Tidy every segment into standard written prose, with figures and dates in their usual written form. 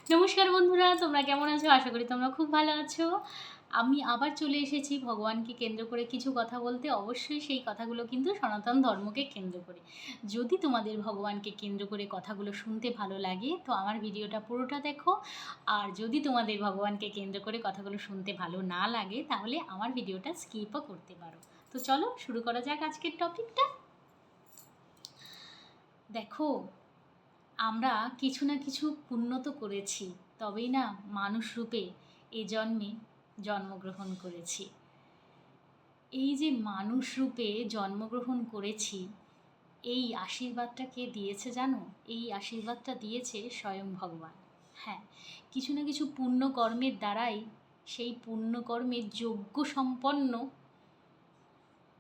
নমস্কার বন্ধুরা, তোমরা কেমন আছো? আশা করি তোমরা খুব ভালো আছো। আমি আবার চলে এসেছি ভগবানকে কেন্দ্র করে কিছু কথা বলতে। অবশ্যই সেই কথাগুলো কিন্তু সনাতন ধর্মকে কেন্দ্র করে। যদি তোমাদের ভগবানকে কেন্দ্র করে কথাগুলো শুনতে ভালো লাগে তো আমার ভিডিওটা পুরোটা দেখো। আর যদি তোমাদের ভগবানকে কেন্দ্র করে কথাগুলো শুনতে ভালো না লাগে তাহলে আমার ভিডিওটা স্কিপও করতে পারো। তো চলো শুরু করা যাক আজকের টপিকটা। দেখো, আমরা কিছু না কিছু পুণ্য তো করেছি, তবেই না মানুষ রূপে এ জন্মে জন্মগ্রহণ করেছি। এই যে মানুষ রূপে জন্মগ্রহণ করেছি, এই আশীর্বাদটা কে দিয়েছে জানো? এই আশীর্বাদটা দিয়েছে স্বয়ং ভগবান। হ্যাঁ, কিছু না কিছু পুণ্যকর্মের দ্বারাই সেই পুণ্যকর্মের যোগ্য সম্পন্ন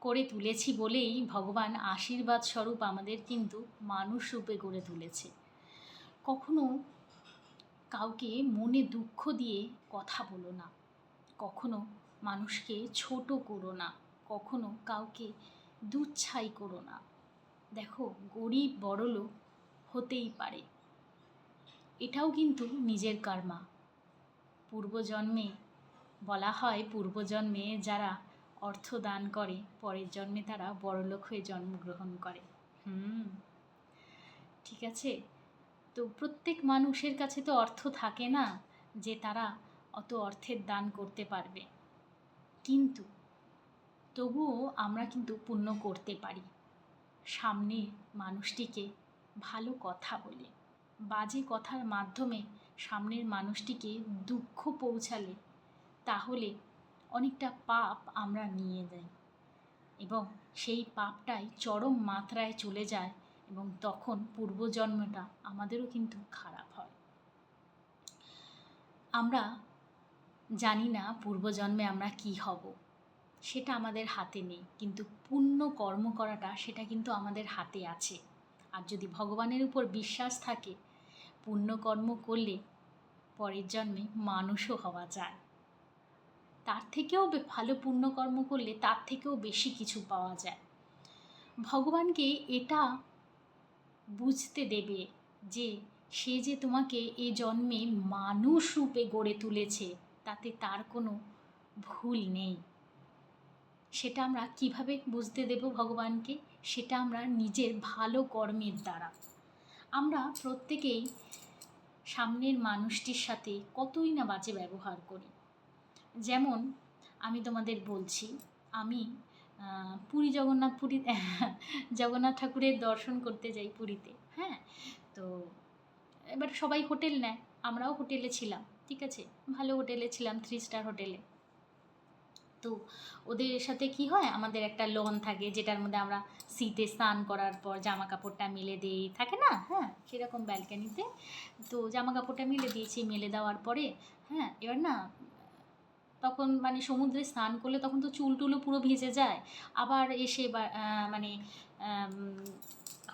করে তুলেছি বলেই ভগবান আশীর্বাদ স্বরূপ আমাদের কিন্তু মানুষ রূপে গড়ে তুলেছে। কখনো কাউকে মনে দুঃখ দিয়ে কথা বলো না, কখনো মানুষকে ছোট করো না, কখনো কাউকে দুচ্ছাই করো না। দেখো, গরিব বড়লোক হতেই পারে, এটাও কিন্তু নিজের কর্মা। পূর্বজন্মে বলা হয়, পূর্বজন্মে যারা অর্থ দান করে পরের জন্মে তারা বড়লোক হয়ে জন্মগ্রহণ করে। ঠিক আছে, তো প্রত্যেক মানুষের কাছে তো অর্থ থাকে না যে তারা অত অর্থের দান করতে পারবে, কিন্তু তবুও আমরা কিন্তু পুণ্য করতে পারি। সামনে মানুষটিকে ভালো কথা বলে, বাজে কথার মাধ্যমে সামনের মানুষটিকে দুঃখ পৌঁছালে তাহলে অনেকটা পাপ আমরা নিয়ে যাই এবং সেই পাপটাই চরম মাত্রায় চলে যায় এবং তখন পূর্বজন্মটা আমাদেরও কিন্তু খারাপ হয়। আমরা জানি না পূর্বজন্মে আমরা কি হব, সেটা আমাদের হাতে নেই, কিন্তু পুণ্য কর্ম করাটা সেটা কিন্তু আমাদের হাতে আছে। আর যদি ভগবানের উপর বিশ্বাস থাকে, পুণ্যকর্ম করলে পরের জন্মে মানুষও হওয়া যায়। তার থেকেও ভালো পুণ্যকর্ম করলে তার থেকেও বেশি কিছু পাওয়া যায়। ভগবানকে এটা বুঝতে দেবে যে সে যে তোমাকে এ জন্মে মানুষ রূপে গড়ে তুলেছে, তাতে তার কোনো ভুল নেই। সেটা আমরা কিভাবে বুঝতে দেব ভগবানকে? সেটা আমরা নিজের ভালো কর্মের দ্বারা। আমরা প্রত্যেকেই সামনের মানুষটির সাথে কতই না বাজে ব্যবহার করি। যেমন আমি তোমাদের বলছি, আমি জগন্নাথ ঠাকুরের দর্শন করতে যাই পুরীতে। হ্যাঁ, তো এবার সবাই হোটেল নেয়, আমরাও হোটেলে ছিলাম। ঠিক আছে, ভালো হোটেলে ছিলাম, 3 স্টার হোটেলে। তো ওদের সাথে কি হয়, আমাদের একটা লন থাকে যেটার মধ্যে আমরা শীতে স্নান করার পর জামা কাপড়টা মেলে দিই, থাকে না? হ্যাঁ, সেরকম ব্যালকানিতে তো জামা কাপড়টা মেলে দিয়েছি। মেলে দেওয়ার পরে হ্যাঁ, এবার না তখন মানে সমুদ্রে স্নান করলে তখন তো চুল টুলও পুরো ভিজে যায়। আবার এসে মানে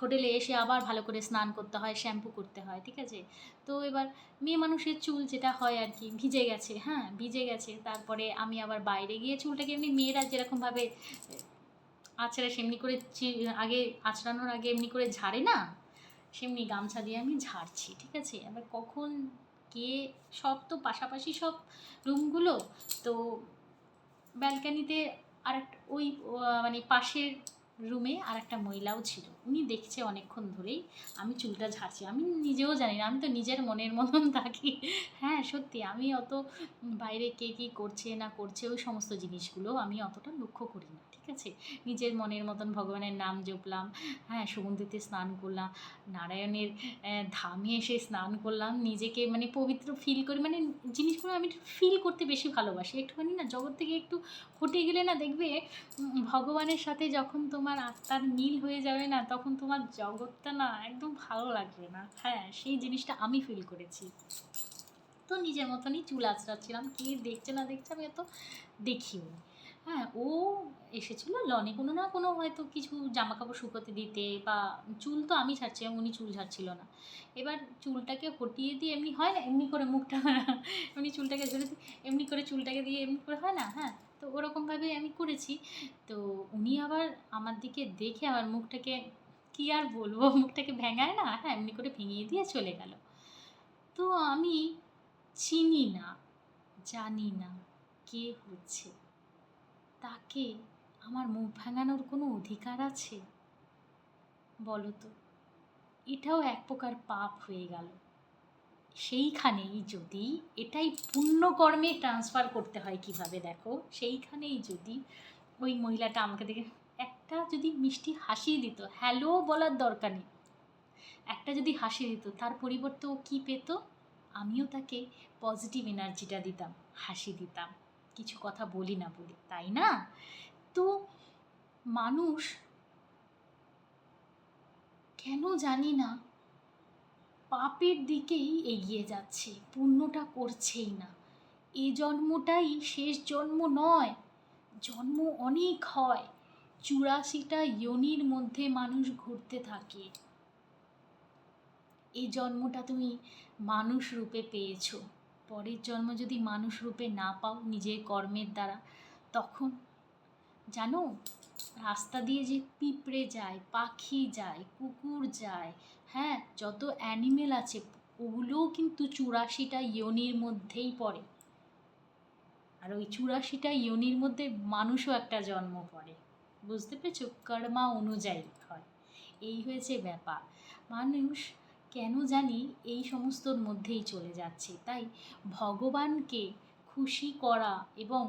হোটেলে এসে আবার ভালো করে স্নান করতে হয়, শ্যাম্পু করতে হয়। ঠিক আছে, তো এবার মেয়ে মানুষের চুল যেটা হয় আর কি, ভিজে গেছে। হ্যাঁ, ভিজে গেছে, তারপরে আমি আবার বাইরে গিয়ে চুলটাকে এমনি মেয়েরা যেরকমভাবে আঁচড়ে সেমনি করে আগে আঁচড়ানোর আগে এমনি করে ঝাড়ে না, সেমনি গামছা দিয়ে আমি ঝাড়ছি। ঠিক আছে, এবার কখন কে, সব তো পাশাপাশি সব রুমগুলো, তো ব্যালকানিতে আর একটা ওই মানে পাশের রুমে আর একটা মহিলাও ছিল। উনি দেখছে অনেকক্ষণ ধরেই আমি চুলটা ঝাড়ছি। আমি নিজেও জানি না, আমি তো নিজের মনের মতন থাকি। হ্যাঁ সত্যি, আমি অত বাইরে কে কী করছে না করছে ওই সমস্ত জিনিসগুলো আমি অতটা লক্ষ্য করি না। ঠিক আছে, নিজের মনের মতন ভগবানের নাম জপলাম, হ্যাঁ সমুদ্রেতে স্নান করলাম, নারায়ণের ধামে এসে স্নান করলাম, নিজেকে মানে পবিত্র ফিল করি। মানে জিনিসগুলো আমি একটু ফিল করতে বেশি ভালোবাসি। একটুখানি না জগৎ থেকে একটু হটে গেলে না দেখবে ভগবানের সাথে যখন তোমার আত্মার মিল হয়ে যাবে না, তখন তোমার জগৎটা না একদম ভালো লাগবে না। হ্যাঁ, সেই জিনিসটা আমি ফিল করেছি। তো নিজের মতনই চুল আঁচড়াচ্ছিলাম, কে দেখছে না দেখছে আমি এত দেখিও নি। হ্যাঁ, ও এসেছিল লনে কোনো না কোনো হয়তো কিছু জামা কাপড় শুকোতে দিতে, বা চুল তো আমি ছাড়ছিলাম, উনি চুল ছাড়ছিল না। এবার চুলটাকে হটিয়ে দিয়ে এমনি হয় না, এমনি করে মুখটা এমনি চুলটাকে ধরে এমনি করে চুলটাকে দিয়ে এমনি করে হয় না, হ্যাঁ, তো ওরকমভাবে আমি করেছি। তো উনি আবার আমার দিকে দেখে আমার মুখটাকে, কী আর বলবো, মুখটাকে ভেঙায় না, হ্যাঁ এমনি করে ভেঙিয়ে দিয়ে চলে গেল। তো আমি চিনি না, জানি না কে হচ্ছে, তাকে আমার মুখ ভাঙানোর কোনো অধিকার আছে? বলো তো। এটাও এক প্রকার পাপ হয়ে গেল। সেইখানেই যদি এটাই পুণ্যকর্মে ট্রান্সফার করতে হয় কিভাবে দেখো, সেইখানেই যদি ওই মহিলাটা আমাকে দেখে একটা যদি মিষ্টি হাসি দিত, হ্যালো বলার দরকার নেই, একটা যদি হাসি দিত, তার পরিবর্তে ও কী পেত? আমিও তাকে পজিটিভ এনার্জিটা দিতাম, হাসি দিতাম, কিছু কথা বলি না বলি, তাই না? তো মানুষ কেন জানি না পাপের দিকেই এগিয়ে যাচ্ছে, পুণ্যটা করছেই না। এ জন্মটাই শেষ জন্ম নয়, জন্ম অনেক হয়, 84টা যোনির মধ্যে মানুষ ঘুরতে থাকে। এই জন্মটা তুমি মানুষ রূপে পেয়েছো, পরের জন্ম যদি মানুষ রূপে না পাও নিজের কর্মের দ্বারা, তখন জানো রাস্তা দিয়ে যে পিঁপড়ে যায়, পাখি যায়, কুকুর যায়, হ্যাঁ যত অ্যানিমেল আছে ওগুলোও কিন্তু 84টা যোনির মধ্যেই পড়ে। আর ওই 84টা যোনির মধ্যে মানুষও একটা জন্ম পড়ে, বুঝতে পেরেছো? কর্মা অনুযায়ী হয়, এই হয়েছে ব্যাপার। মানুষ কেন জানি এই সমস্তর মধ্যেই চলে যাচ্ছে। তাই ভগবানকে খুশি করা এবং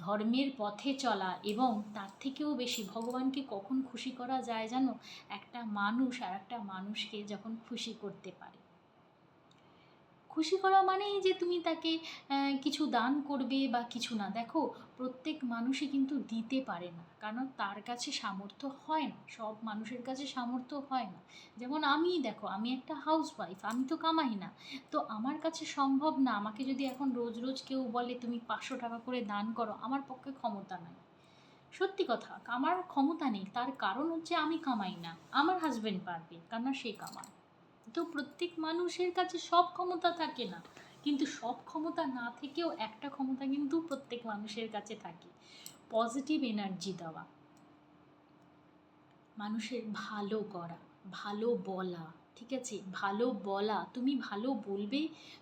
ধর্মের পথে চলা, এবং তার থেকেও বেশি ভগবানকে কখন খুশি করা যায় জানো? একটা মানুষ আর একটা মানুষকে যখন খুশি করতে পারে। খুশি করা মানেই যে তুমি তাকে কিছু দান করবে বা কিছু না। দেখো প্রত্যেক মানুষই কিন্তু দিতে পারে না, কারণ তার কাছে সামর্থ্য হয় না, সব মানুষের কাছে সামর্থ্য হয় না। যেমন আমি দেখো, আমি একটা হাউসওয়াইফ, আমি তো কামাই না, তো আমার কাছে সম্ভব না। আমাকে যদি এখন রোজ রোজ কেউ বলে তুমি 500 টাকা করে দান করো, আমার পক্ষে ক্ষমতা নাই। সত্যি কথা, আমার ক্ষমতা নেই, তার কারণ হচ্ছে আমি কামাই না, আমার হাজব্যান্ড পারবে কেননা সে কামায়। তো প্রত্যেক মানুষের কাছে সব ক্ষমতা থাকে না, কিন্তু সব ক্ষমতা না থেকেও একটা ক্ষমতা কিন্তু প্রত্যেক মানুষের কাছে থাকে, পজিটিভ এনার্জি দেওয়া, মানুষের ভালো করা, ভালো বলা। ঠিক আছে, ভালো বলা, তুমি ভালো বলবে,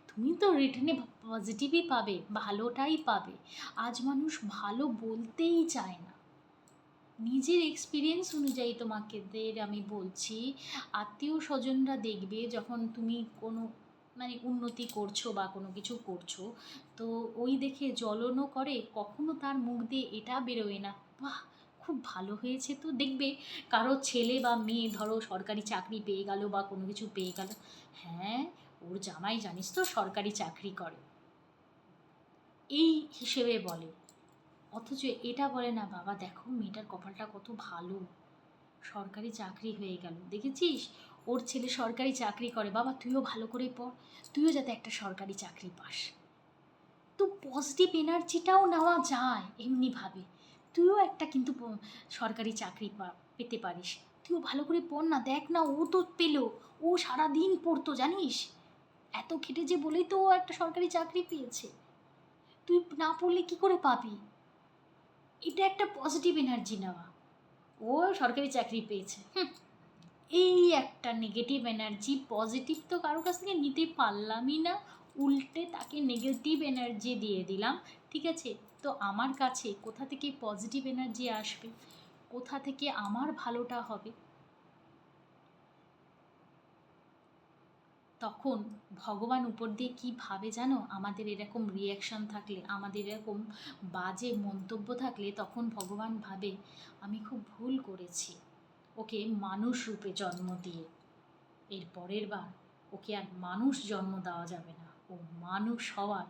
তুমি তো রিটেনে পজিটিভই পাবে, ভালোটাই পাবে। আজ মানুষ ভালো বলতেই চায় না। নিজের এক্সপিরিয়েন্স অনুযায়ী তোমাকে আমি বলছি, আত্মীয় স্বজনরা দেখবে যখন তুমি কোনো মানে উন্নতি করছো বা কোনো কিছু করছো, তো ওই দেখে জ্বলনও করে, কখনো তার মুখ দিয়ে এটা বেরোয় না বাহ খুব ভালো হয়েছে। তো দেখবে কারো ছেলে বা মেয়ে ধরো সরকারি চাকরি পেয়ে গেল বা কোনো কিছু পেয়ে গেল, হ্যাঁ ওর জামাই জানিস তো সরকারি চাকরি করে, এই হিসেবে বলে। অথচ এটা বলে না, বাবা দেখো মেয়েটার কপালটা কত ভালো, সরকারি চাকরি হয়ে গেল, দেখেছিস ওর ছেলে সরকারি চাকরি করে, বাবা তুইও ভালো করে পড়, তুইও যাতে একটা সরকারি চাকরি পাস। তো পজিটিভ এনার্জিটাও নেওয়া যায় এমনিভাবে, তুইও একটা কিন্তু সরকারি চাকরি পেতে পারিস, তুইও ভালো করে পড় না, দেখ না ও তো পেলো, ও সারাদিন পড়তো জানিস, এত খেটেছে বলেই তো ও একটা সরকারি চাকরি পেয়েছে, তুই না পড়লে কি করে পাবি? এটা একটা পজিটিভ এনার্জি নেওয়া, ও সরকারি চাকরি পেয়েছে, এই একটা নেগেটিভ এনার্জি। পজিটিভ তো কারোর কাছ থেকে নিতে পারলামই না, উল্টে তাকে নেগেটিভ এনার্জি দিয়ে দিলাম। ঠিক আছে, তো আমার কাছে কোথা থেকে পজিটিভ এনার্জি আসবে, কোথা থেকে আমার ভালোটা হবে? তখন ভগবান উপর দিয়ে কী ভাবে জানো? আমাদের এরকম রিয়াকশান থাকলে, আমাদের এরকম বাজে মন্তব্য থাকলে, তখন ভগবান ভাবে আমি খুব ভুল করেছি ওকে মানুষ রূপে জন্ম দিয়ে, এর পরের বার ওকে আর মানুষ জন্ম দেওয়া যাবে না, ও মানুষ হওয়ার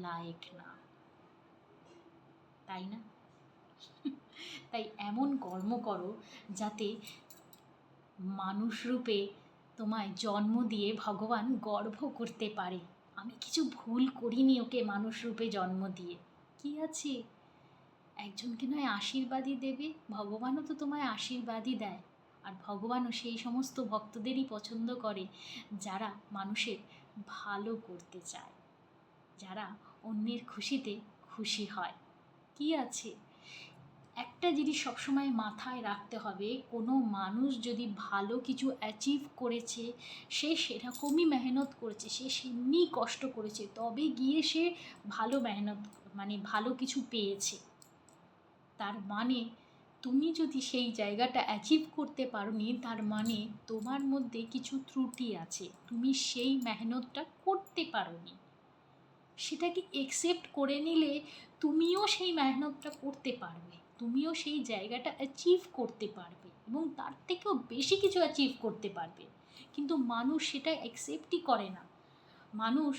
লায়েক না, তাই না? তাই এমন কর্ম করো যাতে মানুষ রূপে তোমায় জন্ম দিয়ে ভগবান গর্ব করতে পারে, আমি কিছু ভুল করিনি ওকে মানুষ রূপে জন্ম দিয়ে। কি আছে, একজনকে নয় আশীর্বাদই দেবে, ভগবানও তো তোমায় আশীর্বাদই দেয়। আর ভগবানও সেই সমস্ত ভক্তদেরই পছন্দ করে যারা মানুষের ভালো করতে চায়, যারা অন্যের খুশিতে খুশি হয়। কি আছে, একটা জিনিস সবসময় মাথায় রাখতে হবে, কোনো মানুষ যদি ভালো কিছু অ্যাচিভ করেছে, সে সেরকমই মেহনত করেছে, সে সেমনি কষ্ট করেছে, তবে গিয়ে সে ভালো মেহনত মানে ভালো কিছু পেয়েছে। তার মানে তুমি যদি সেই জায়গাটা অ্যাচিভ করতে পারোনি, তার মানে তোমার মধ্যে কিছু ত্রুটি আছে, তুমি সেই মেহনতটা করতে পারোনি। সেটাকে একসেপ্ট করে নিলে তুমিও সেই মেহনতটা করতে পারবে, তুমিও সেই জায়গাটা অ্যাচিভ করতে পারবে এবং তার থেকেও বেশি কিছু অ্যাচিভ করতে পারবে। কিন্তু মানুষ সেটা অ্যাকসেপ্টই করে না। মানুষ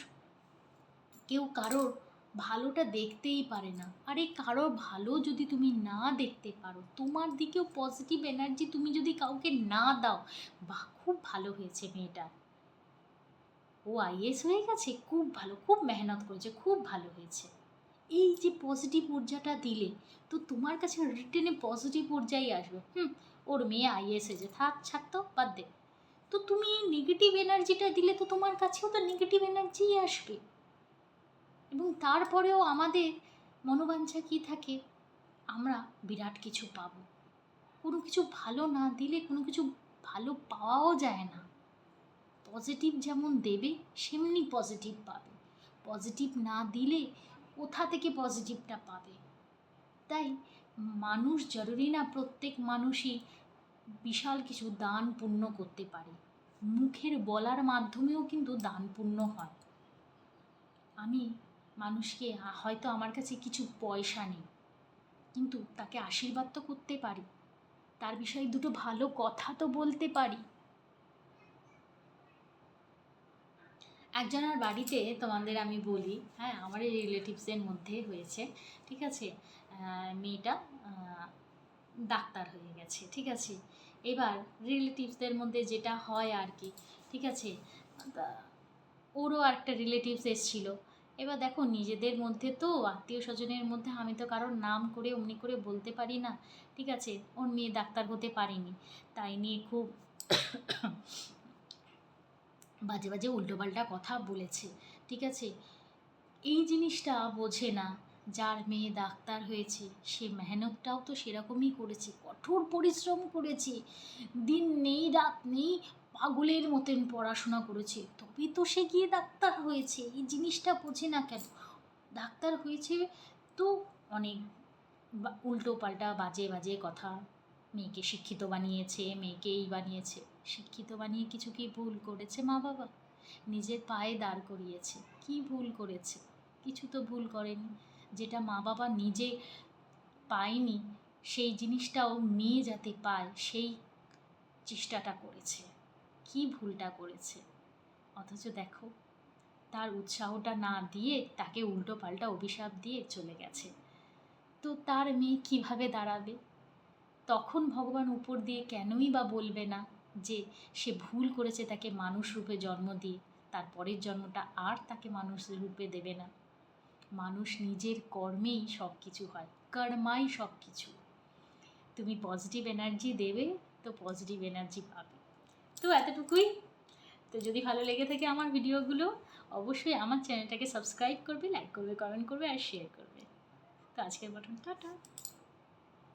কেউ কারোর ভালোটা দেখতেই পারে না। আর এই কারোর ভালো যদি তুমি না দেখতে পারো, তোমার দিকেও পজিটিভ এনার্জি তুমি যদি কাউকে না দাও, বাহ খুব ভালো হয়েছে মেয়েটা, ও আইএস হয়ে গেছে, খুব ভালো, খুব মেহনত করেছে, খুব ভালো হয়েছে, এই যে পজিটিভ ঊর্জাটা দিলে, তো তোমার কাছে রিটেনে পজিটিভ ঊর্জাই আসবে। ওর মেয়ে আইএস হয়েছে, থাক ছাড় তো, বাদ দে। তো তুমি এই নেগেটিভ এনার্জিটা দিলে তো তোমার কাছেও তো নেগেটিভ এনার্জিই আসবে। এবং তারপরেও আমাদের মনোবাঞ্ছা কী থাকে, আমরা বিরাট কিছু পাবো। কোনো কিছু ভালো না দিলে কোনো কিছু ভালো পাওয়াও যায় না। পজিটিভ যেমন দেবে সেমনি পজিটিভ পাবে, পজিটিভ না দিলে কোথা থেকে পজিটিভটা পাবে? তাই মানুষ জরুরি না প্রত্যেক মানুষই বিশাল কিছু দান পুণ্য করতে পারে, মুখের বলার মাধ্যমেও কিন্তু দান পুণ্য হয়। আমি মানুষকে, হয়তো আমার কাছে কিছু পয়সা নেই, কিন্তু তাকে আশীর্বাদ তো করতে পারি, তার বিষয়ে দুটো ভালো কথা তো বলতে পারি। একজনের বাড়িতে তোমাদের আমি বলি, হ্যাঁ আমারই রিলেটিভসের মধ্যে হয়েছে, ঠিক আছে, মেয়েটা ডাক্তার হয়ে গেছে, ঠিক আছে। এবার রিলেটিভসদের মধ্যে যেটা হয় আর কি, ঠিক আছে, তা ওরও একটা রিলেটিভস এসেছিল। এবার দেখো নিজেদের মধ্যে তো, আত্মীয় স্বজনের মধ্যে আমি তো কারোর নাম করে অমনি করে বলতে পারি না, ঠিক আছে। ওর মেয়ে ডাক্তার হতে পারেনি, তাই নিয়ে খুব বাজে বাজে উল্টোপাল্টা কথা বলেছে, ঠিক আছে। এই জিনিসটা বোঝে না, যার মেয়ে ডাক্তার হয়েছে সে মেহনতটাও তো সেরকমই করেছে, কঠোর পরিশ্রম করেছে, দিন নেই রাত নেই পাগলের মতন পড়াশোনা করেছে, তবে তো সে গিয়ে ডাক্তার হয়েছে। এই জিনিসটা বোঝে না কেন? ডাক্তার হয়েছে তো অনেক উল্টো পাল্টা বাজে বাজে কথা, মেয়েকে শিক্ষিত বানিয়েছে, মেয়েকে এই বানিয়েছে। শিক্ষিত বানিয়ে কিছু কি ভুল করেছে মা বাবা? নিজের পায়ে দাঁড় করিয়েছে, কি ভুল করেছে? কিছু তো ভুল করেনি। যেটা মা বাবা নিজে পায়নি সেই জিনিসটাও মেয়ে যাতে পায় সেই চেষ্টাটা করেছে, কি ভুলটা করেছে? অথচ দেখো তার উৎসাহটা না দিয়ে তাকে উল্টো পাল্টা অভিশাপ দিয়ে চলে গেছে। তো তার মেয়ে কিভাবে দাঁড়াবে? তখন ভগবান উপর দিয়ে কেনই বা বলবে না যে সে ভুল করেছে, তাকে মানুষ রূপে জন্ম দিয়ে তার পরের জন্মটা আর তাকে মানুষ রূপে দেবে না? মানুষ নিজের কর্মেই সব কিছু হয়, কর্মাই সব কিছু। তুমি পজিটিভ এনার্জি দেবে তো পজিটিভ এনার্জি পাবে। তো এতটুকুই। তো যদি ভালো লেগে থাকে আমার ভিডিওগুলো, অবশ্যই আমার চ্যানেলটাকে সাবস্ক্রাইব করবে, লাইক করবে, কমেন্ট করবে আর শেয়ার করবে। তো আজকের মতন টাটা।